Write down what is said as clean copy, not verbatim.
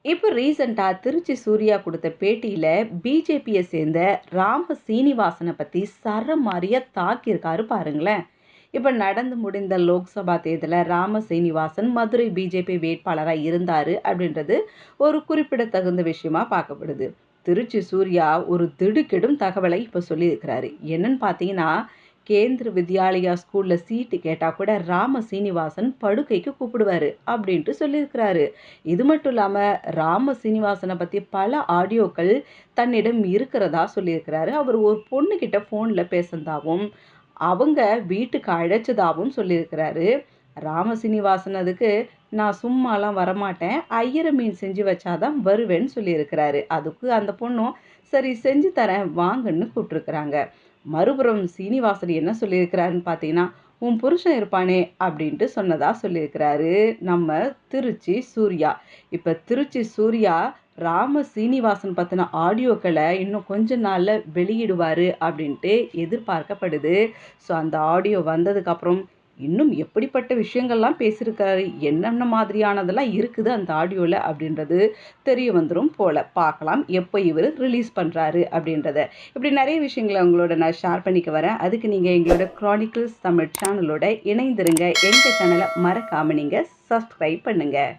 இப்போ ரீசெண்டா திருச்சி சூர்யா குடுத்த பேட்டியில பிஜேபிய சேர்ந்த ராம சீனிவாசன பத்தி சரமாரியா தாக்கியிருக்காரு பாருங்களேன். இப்ப நடந்து முடிந்த லோக்சபா தேர்தல்ல ராம சீனிவாசன் மதுரை பிஜேபி வேட்பாளரா இருந்தாரு அப்படின்றது ஒரு குறிப்பிடத்தகுந்த விஷயமா பார்க்கப்படுது. திருச்சி சூர்யா ஒரு திடுக்கிடும் தகவலை இப்ப சொல்லியிருக்கிறாரு. என்னன்னு பார்த்தீங்கன்னா, கேந்திர வித்யாலயா ஸ்கூல்ல சீட்டு கேட்டா கூட ராம சீனிவாசன் படுக்கைக்கு கூப்பிடுவாரு அப்படின்ட்டு சொல்லியிருக்கிறாரு. இது மட்டும் இல்லாம ராம சீனிவாசன பத்தி பல ஆடியோக்கள் தன்னிடம் இருக்கிறதா சொல்லியிருக்கிறாரு. அவர் ஒரு பொண்ணுகிட்ட ஃபோன்ல பேசுனதாவும், அவங்க வீட்டுக்கு அழைச்சதாவும் சொல்லியிருக்கிறாரு. ராம சீனிவாசன் அதுக்கு, "நான் சும்மாலாம் வரமாட்டேன். ஐயர மீன் செஞ்சு வச்சா தான் வருவேன்னு" சொல்லியிருக்கிறாரு. அதுக்கு அந்த பொண்ணும், "சரி செஞ்சு தரேன் வாங்கன்னு" கூப்பிட்டுருக்கிறாங்க. மறுபுறம் சீனிவாசன் என்ன சொல்லியிருக்கிறாருன்னு பார்த்தீங்கன்னா, "உன் புருஷன் இருப்பானே" அப்படின்ட்டு சொன்னதா சொல்லியிருக்கிறாரு நம்ம திருச்சி சூர்யா. இப்ப திருச்சி சூர்யா ராம சீனிவாசன் பத்தின ஆடியோக்கள இன்னும் கொஞ்ச நாள்ல வெளியிடுவாரு அப்படின்ட்டு எதிர்பார்க்கப்படுது. ஸோ அந்த ஆடியோ வந்ததுக்கப்புறம் இன்னும் எப்படிப்பட்ட விஷயங்கள்லாம் பேசியிருக்காரு, என்னென்ன மாதிரியானதெல்லாம் இருக்குது அந்த ஆடியோல அப்படின்றது தெரிய வந்துரும் போல. பார்க்கலாம் எப்போ இவரு ரிலீஸ் பண்றாரு அப்படின்றத. இப்படி நிறைய விஷயங்கள உங்களோட நான் ஷேர் பண்ணிக்க வரேன். அதுக்கு நீங்க எங்களோட கிரானிக்கிள்ஸ் தமிழ் சேனலோட இணைந்திருங்க. எங்க சேனல மறக்காம நீங்க சப்ஸ்கிரைப் பண்ணுங்க.